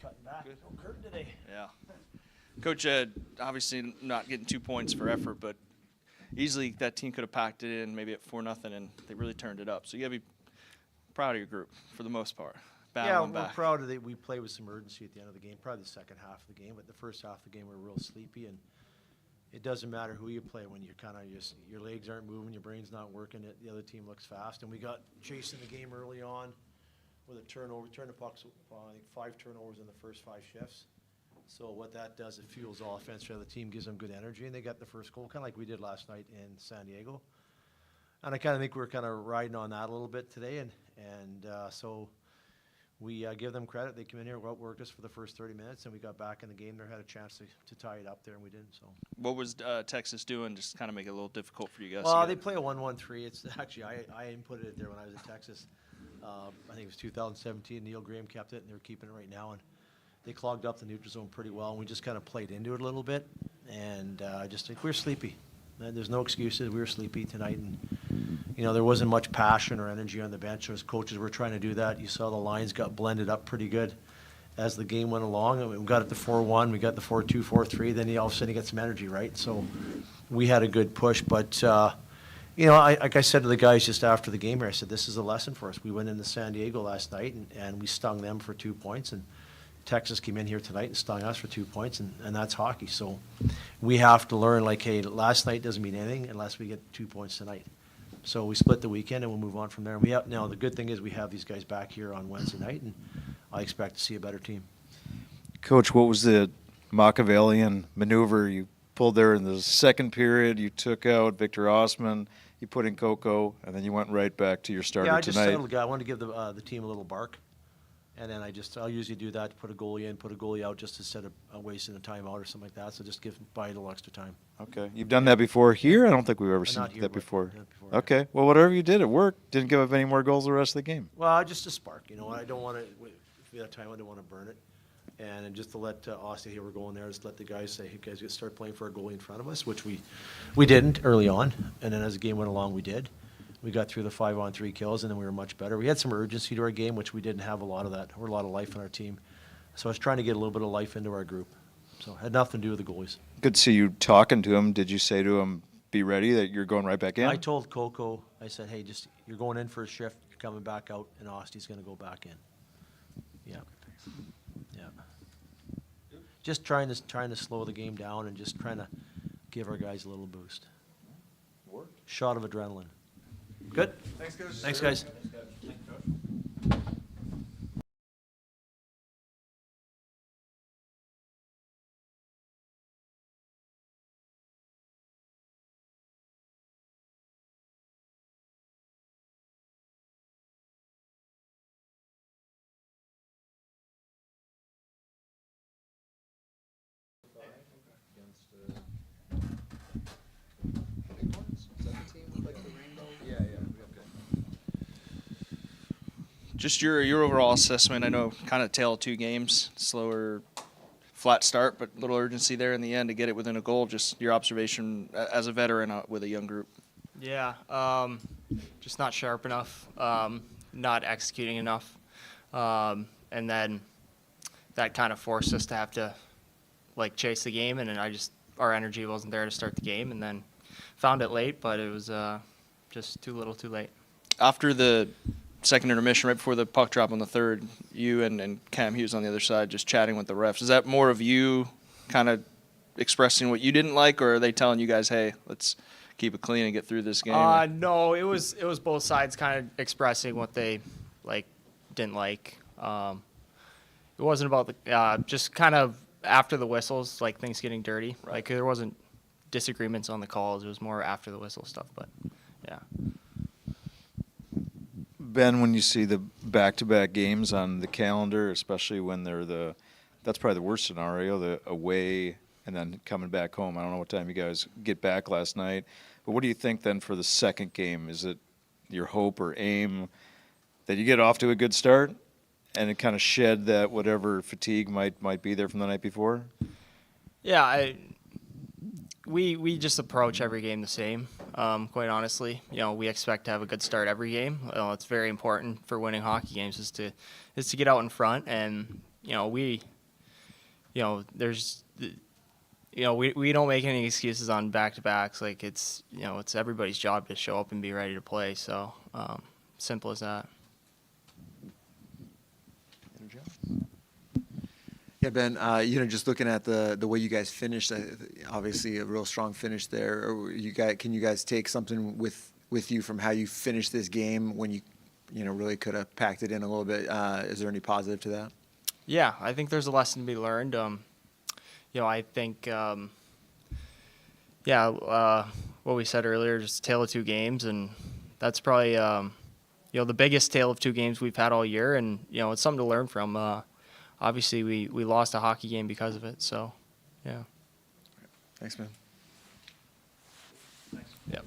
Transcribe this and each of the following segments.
cutting back. No curtain today. Yeah. Coach, obviously not getting 2 points for effort, but easily that team could have packed it in maybe at 4-0, and they really turned it up. So you got to be proud of your group for the most part. Yeah, Battling we're back. proud of it. We played with some urgency at the end of the game, probably the second half of the game, but the first half of the game we were real sleepy, and it doesn't matter who you play when you're kind of just, your legs aren't moving, your brain's not working, the other team looks fast, and we got chasing the game early on with a turnover. We turned the pucks, I think 5 turnovers in the first 5 shifts. So what that does, it fuels offense for the other team, gives them good energy, and they got the first goal, kind of like we did last night in San Diego. And I kind of think we're kind of riding on that a little bit today, and so we give them credit. They came in here, outworked us for the first 30 minutes, and we got back in the game. They had a chance to tie it up there, and we didn't. So What was Texas doing just to kind of make it a little difficult for you guys? well, they play a 1-1-3. It's actually I inputted it there when I was in Texas. I think it was 2017. Neil Graham kept it, and they're keeping it right now. And they clogged up the neutral zone pretty well, and we just kind of played into it a little bit. And I just think we're sleepy. There's no excuses. We were sleepy tonight, and there wasn't much passion or energy on the bench. As coaches were trying to do that. You saw the lines got blended up pretty good as the game went along. And we got it to 4-1. We got the 4-2, 4-3. Then all of a sudden you get some energy, right? So we had a good push, but. Like I said to the guys just after the game here, I said, this is a lesson for us. We went into San Diego last night, and we stung them for 2 points, and Texas came in here tonight and stung us for 2 points, and that's hockey. So we have to learn, like, hey, last night doesn't mean anything unless we get 2 points tonight. So we split the weekend, and we'll move on from there. Now, the good thing is we have these guys back here on Wednesday night, and I expect to see a better team. Coach, what was the Machiavellian maneuver you pulled there in the second period? You took out Victor Osman. You put in Coco, and then you went right back to your starter I just tonight. settled the guy. I wanted to give the team a little bark, and then I'll usually do that to put a goalie in, put a goalie out, just instead of wasting a timeout or something like that. So just buy a little extra time. Okay, you've done that before here. I don't think we've ever seen Not here, that but before. done it before, Okay, well, whatever you did, it worked. Didn't give up any more goals the rest of the game. Well, just a spark. I don't want to. If we had time, I don't want to burn it. And just to let Austin, here we're going there, just let the guys say, hey, guys, start playing for a goalie in front of us, which we didn't early on. And then as the game went along, we did. We got through the 5-on-3 kills, and then we were much better. We had some urgency to our game, which we didn't have a lot of that, or a lot of life in our team. So I was trying to get a little bit of life into our group. So it had nothing to do with the goalies. Good to see you talking to him. Did you say to him, be ready, that you're going right back in? I told Coco, I said, hey, you're going in for a shift, you're coming back out, and Austy's going to go back in. Yeah. Yeah. Just trying to slow the game down and just trying to give our guys a little boost. Shot of adrenaline. Good. Thanks, Coach. Thanks, guys. Just your overall assessment. I know kind of tale of 2 games, slower, flat start, but little urgency there in the end to get it within a goal. Just your observation as a veteran with a young group. Yeah, just not sharp enough, not executing enough, and then that kind of forced us to have to chase the game, and then our energy wasn't there to start the game, and then found it late, but it was just too little, too late. After the second intermission, right before the puck drop on the third, you and Cam Hughes on the other side just chatting with the refs. Is that more of you kind of expressing what you didn't like, or are they telling you guys, hey, let's keep it clean and get through this game? No, it was both sides kind of expressing what they didn't like. It wasn't about the just kind of after the whistles, things getting dirty. Right. There wasn't disagreements on the calls. It was more after the whistle stuff. But yeah. Ben, when you see the back-to-back games on the calendar, especially when that's probably the worst scenario, the away and then coming back home. I don't know what time you guys get back last night, but what do you think then for the second game? Is it your hope or aim that you get off to a good start and it kind of shed that whatever fatigue might be there from the night before? Yeah, we just approach every game the same. Quite honestly, we expect to have a good start every game. It's very important for winning hockey games is to get out in front, and we don't make any excuses on back-to-backs. Like it's everybody's job to show up and be ready to play. So simple as that. Yeah, Ben, just looking at the way you guys finished, obviously a real strong finish there. Can you guys take something with you from how you finished this game when you really could have packed it in a little bit? Is there any positive to that? Yeah, I think there's a lesson to be learned. I think, what we said earlier, just a tale of two games, and that's probably, the biggest tale of two games we've had all year, and it's something to learn from. Obviously, we lost a hockey game because of it, so yeah. Thanks, man. Yep.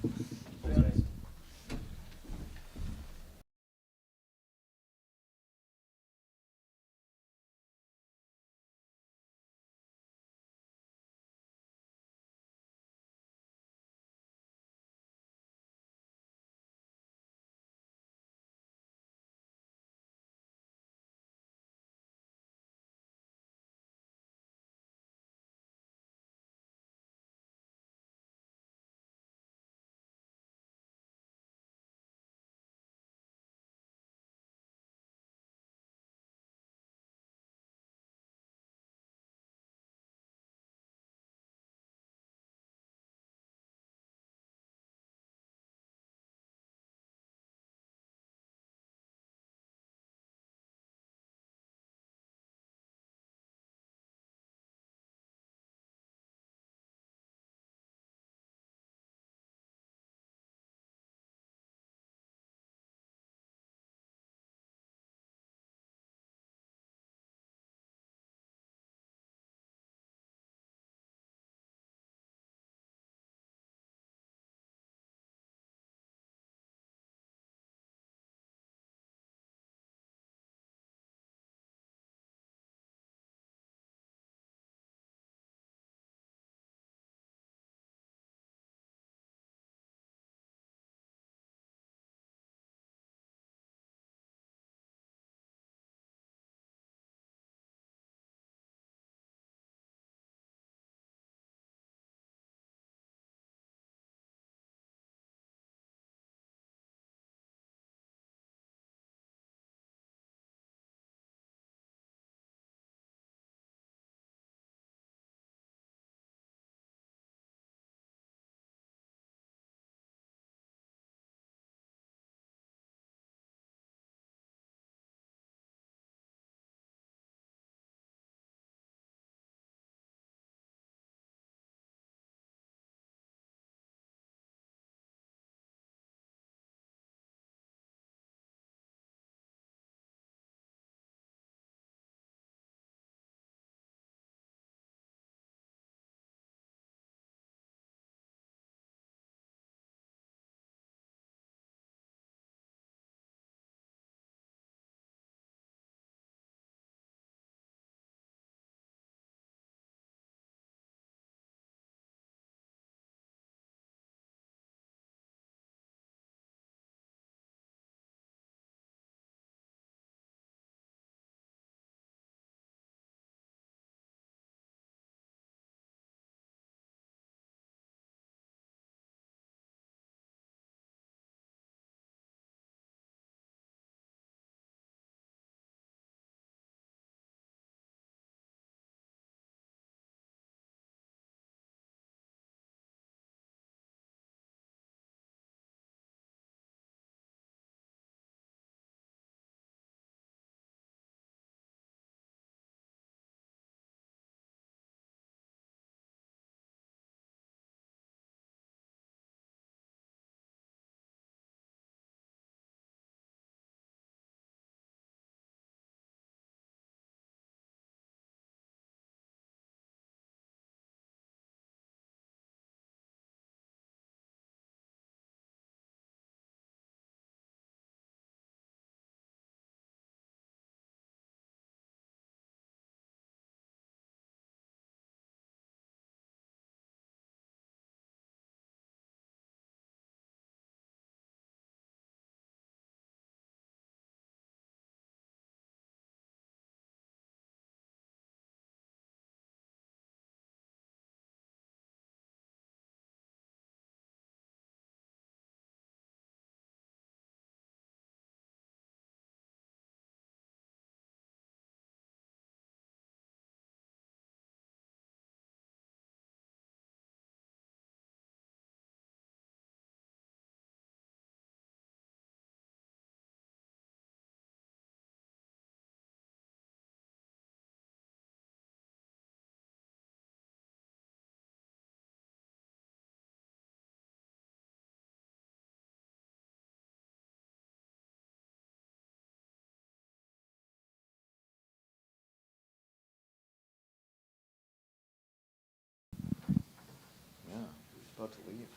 About to leave.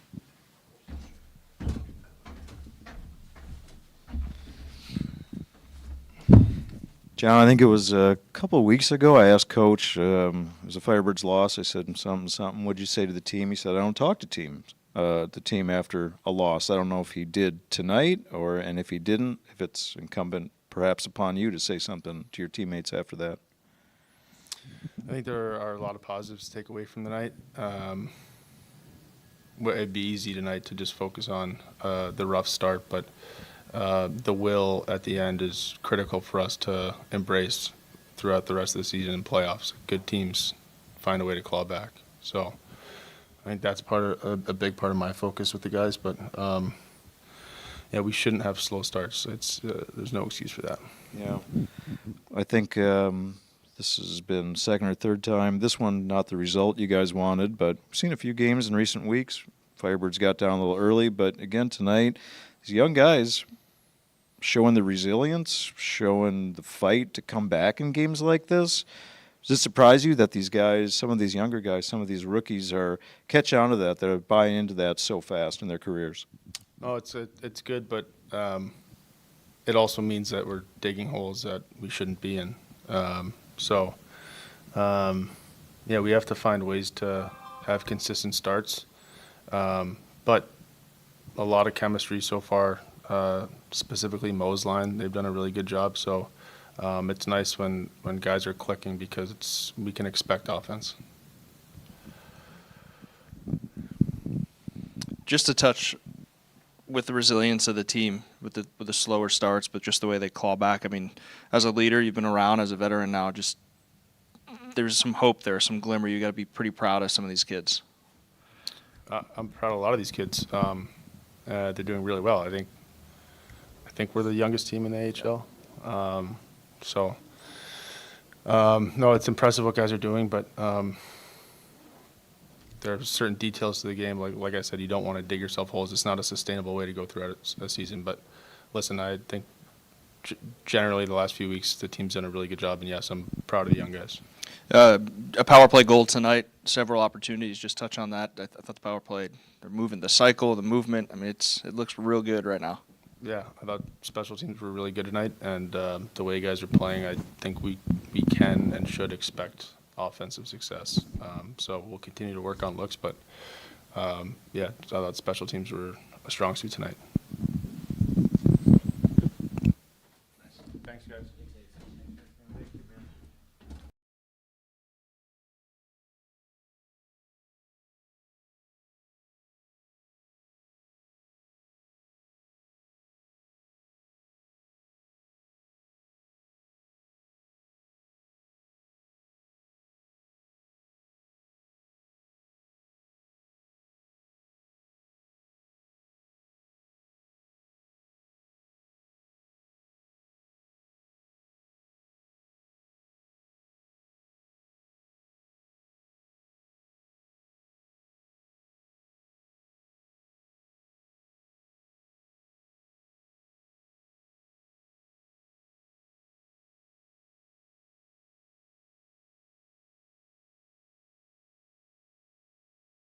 John, I think it was a couple of weeks ago. I asked Coach, it was a Firebirds loss. I said something. What'd you say to the team? He said, I don't talk to the team after a loss. I don't know if he did tonight, and if he didn't, if it's incumbent perhaps upon you to say something to your teammates after that. I think there are a lot of positives to take away from the night. It'd be easy tonight to just focus on the rough start, but the will at the end is critical for us to embrace throughout the rest of the season and playoffs. Good teams find a way to claw back. So I think that's a big part of my focus with the guys. But yeah, we shouldn't have slow starts. There's no excuse for that. Yeah, I think this has been second or third time. This one, not the result you guys wanted, but we've seen a few games in recent weeks. Firebirds got down a little early, but again tonight, these young guys showing the resilience, showing the fight to come back in games like this. Does it surprise you that these guys, some of these younger guys, some of these rookies are catch on to that, they're buying into that so fast in their careers? Oh, it's good, but it also means that we're digging holes that we shouldn't be in. Yeah, we have to find ways to have consistent starts. But a lot of chemistry so far, specifically Mo's line. They've done a really good job. So it's nice when guys are clicking because we can expect offense. Just to touch with the resilience of the team, with the slower starts, but just the way they claw back. I mean, as a leader, you've been around as a veteran now. Just there's some hope there, some glimmer. You got to be pretty proud of some of these kids. I'm proud of a lot of these kids. They're doing really well. I think we're the youngest team in the AHL. No, it's impressive what guys are doing, but there are certain details to the game. Like I said, you don't want to dig yourself holes. It's not a sustainable way to go throughout a season. But listen, I think generally the last few weeks the team's done a really good job, and yes, I'm proud of the young guys. A power play goal tonight, several opportunities. Just touch on that. I thought the power play, they're moving the cycle, the movement. I mean, it looks real good right now. Yeah, I thought special teams were really good tonight, and the way guys are playing, I think we can and should expect offensive success. So we'll continue to work on looks, but yeah, I thought special teams were a strong suit tonight.